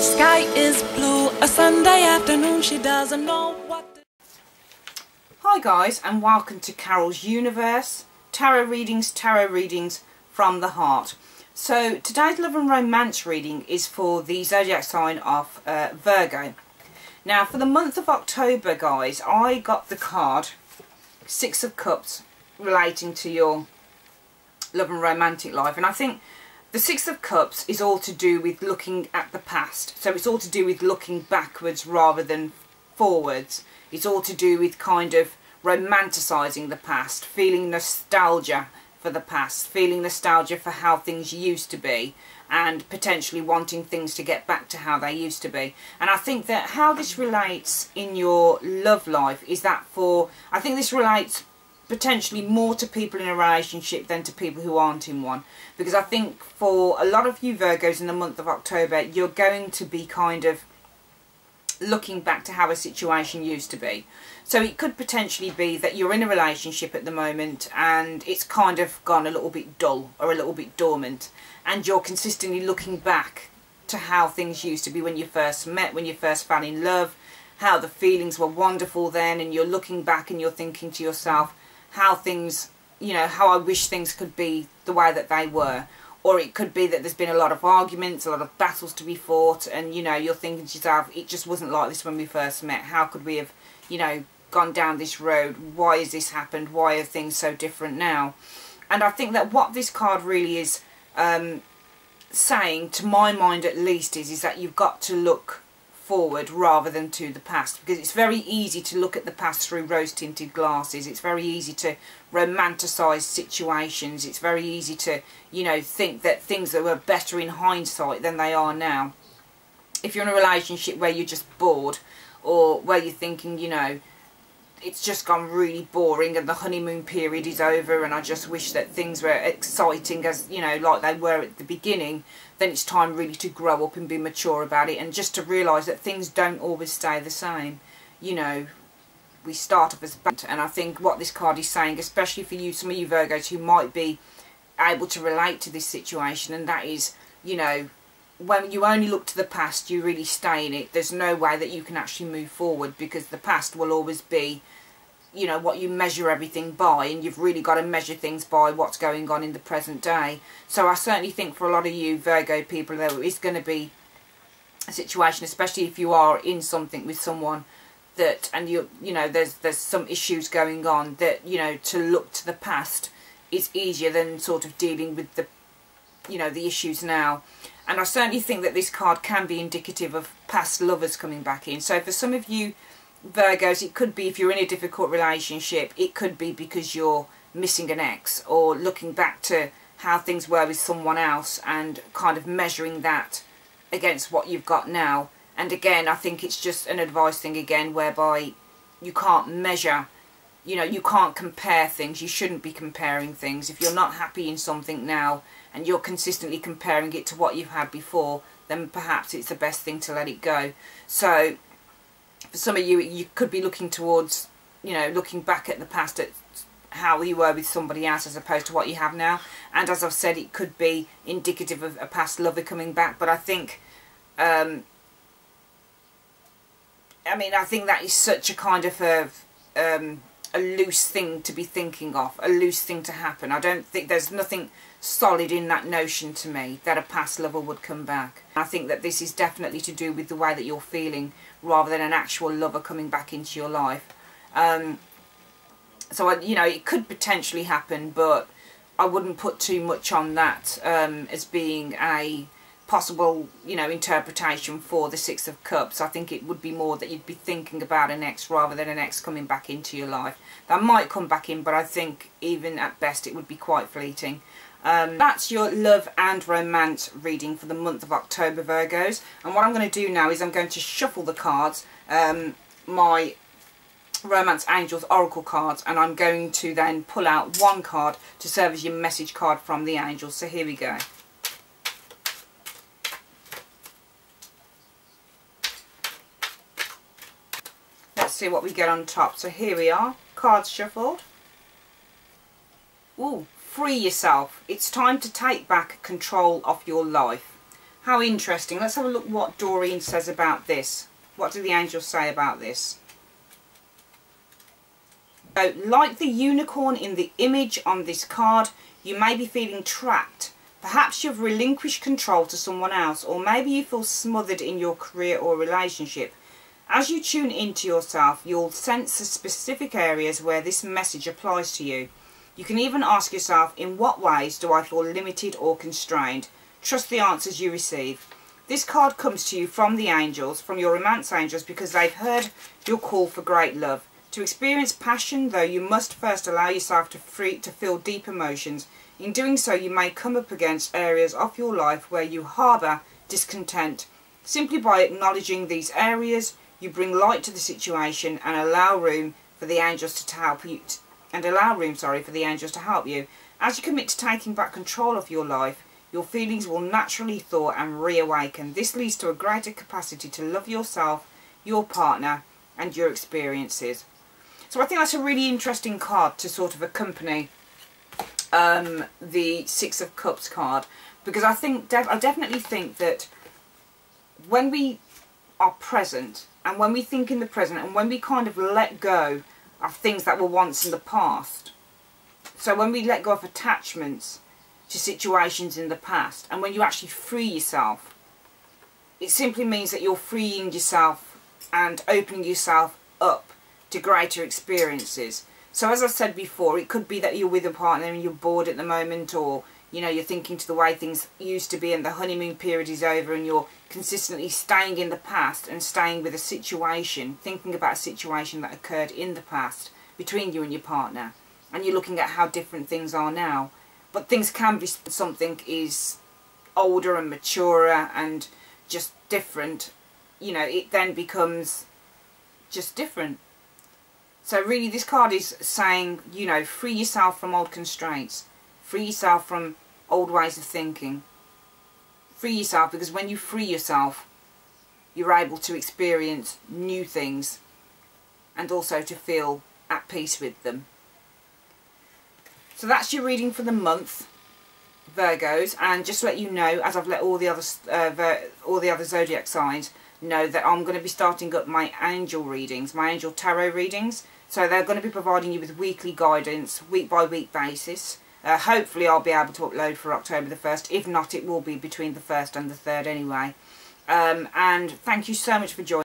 Sky is blue, a Sunday afternoon, she doesn't know what to... Hi guys, and welcome to Carol's Universe, tarot readings from the heart. So today's love and romance reading is for the zodiac sign of Virgo. Now for the month of October guys, I got the card Six of Cups relating to your love and romantic life, and I think the Six of Cups is all to do with looking at the past. So it's all to do with looking backwards rather than forwards. It's all to do with kind of romanticising the past, feeling nostalgia for the past, feeling nostalgia for how things used to be, and potentially wanting things to get back to how they used to be. And I think that how this relates in your love life is that I think this relates potentially more to people in a relationship than to people who aren't in one, because I think for a lot of you Virgos in the month of October, you're going to be kind of looking back to how a situation used to be. So it could potentially be that you're in a relationship at the moment and it's kind of gone a little bit dull or a little bit dormant, and you're consistently looking back to how things used to be when you first met, when you first fell in love, how the feelings were wonderful then, and you're looking back and you're thinking to yourself how things, you know, how I wish things could be the way that they were. Or it could be that there's been a lot of arguments, a lot of battles to be fought, and, you know, you're thinking to yourself, it just wasn't like this when we first met. How could we have, you know, gone down this road? Why has this happened? Why are things so different now? And I think that what this card really is saying, to my mind at least, is that you've got to look forward rather than to the past, because it's very easy to look at the past through rose-tinted glasses. It's very easy to romanticise situations. It's very easy to, you know, think that things that were better in hindsight than they are now. If you're in a relationship where you're just bored, or where you're thinking, you know, it's just gone really boring and the honeymoon period is over and I just wish that things were exciting as, you know, like they were at the beginning, then it's time really to grow up and be mature about it, and just to realise that things don't always stay the same. You know, we start off as bad, and I think what this card is saying, especially for you, some of you Virgos who might be able to relate to this situation, and that is, you know, when you only look to the past, you really stay in it. There's no way that you can actually move forward, because the past will always be, you know, what you measure everything by, and you've really got to measure things by what's going on in the present day. So I certainly think for a lot of you Virgo people, there is going to be a situation, especially if you are in something with someone that, and you know, there's some issues going on, that, you know, to look to the past is easier than sort of dealing with the, you know, the issues now. And I certainly think that this card can be indicative of past lovers coming back in. So for some of you Virgos, it could be if you're in a difficult relationship, it could be because you're missing an ex, or looking back to how things were with someone else and kind of measuring that against what you've got now. And again, I think it's just an advice thing again, whereby you can't measure, you know, you can't compare things. You shouldn't be comparing things. If you're not happy in something now and you're consistently comparing it to what you've had before, then perhaps it's the best thing to let it go. So for some of you, you could be looking towards, you know, looking back at the past, at how you were with somebody else as opposed to what you have now. And as I've said, it could be indicative of a past lover coming back. But I think, I mean, I think that is such a kind of a loose thing to be thinking of, a loose thing to happen. I don't think, there's nothing solid in that notion to me that a past lover would come back. I think that this is definitely to do with the way that you're feeling rather than an actual lover coming back into your life. So, you know, it could potentially happen, but I wouldn't put too much on that as being a possible, you know, interpretation for the Six of Cups. I think it would be more that you'd be thinking about an ex rather than an ex coming back into your life. That might come back in, but I think even at best it would be quite fleeting. That's your love and romance reading for the month of October, Virgos. And what I'm going to do now is I'm going to shuffle the cards, my Romance Angels Oracle cards, and I'm going to then pull out one card to serve as your message card from the angels. So here we go. Let's see what we get on top. So here we are, cards shuffled. Ooh, free yourself. It's time to take back control of your life. How interesting. Let's have a look what Doreen says about this. What do the angels say about this? So, like the unicorn in the image on this card, you may be feeling trapped. Perhaps you've relinquished control to someone else, or maybe you feel smothered in your career or relationship. As you tune into yourself, you'll sense the specific areas where this message applies to you. You can even ask yourself, in what ways do I feel limited or constrained? Trust the answers you receive. This card comes to you from the angels, from your romance angels, because they've heard your call for great love. To experience passion, though, you must first allow yourself to feel deep emotions. In doing so, you may come up against areas of your life where you harbour discontent. Simply by acknowledging these areas, you bring light to the situation and allow room for the angels to help you. For the angels to help you. As you commit to taking back control of your life, your feelings will naturally thaw and reawaken. This leads to a greater capacity to love yourself, your partner, and your experiences. So I think that's a really interesting card to sort of accompany the Six of Cups card, because I definitely think that when we are present, and when we think in the present, and when we kind of let go of things that were once in the past, so when we let go of attachments to situations in the past, and when you actually free yourself, it simply means that you're freeing yourself and opening yourself up to greater experiences. So as I said before, it could be that you're with a partner and you're bored at the moment, or you know, you're thinking to the way things used to be and the honeymoon period is over, and you're consistently staying in the past and staying with a situation, thinking about a situation that occurred in the past between you and your partner, and you're looking at how different things are now. But things can be something is older and maturer and just different, you know, it then becomes just different. So really this card is saying, you know, free yourself from old constraints. Free yourself from old ways of thinking. Free yourself, because when you free yourself, you're able to experience new things and also to feel at peace with them. So that's your reading for the month, Virgos. And just to let you know, as I've let all the other zodiac signs know, that I'm going to be starting up my angel readings, my angel tarot readings. So they're going to be providing you with weekly guidance, week by week basis. Hopefully I'll be able to upload for October the 1st. If not, it will be between the 1st and the 3rd anyway. And thank you so much for joining.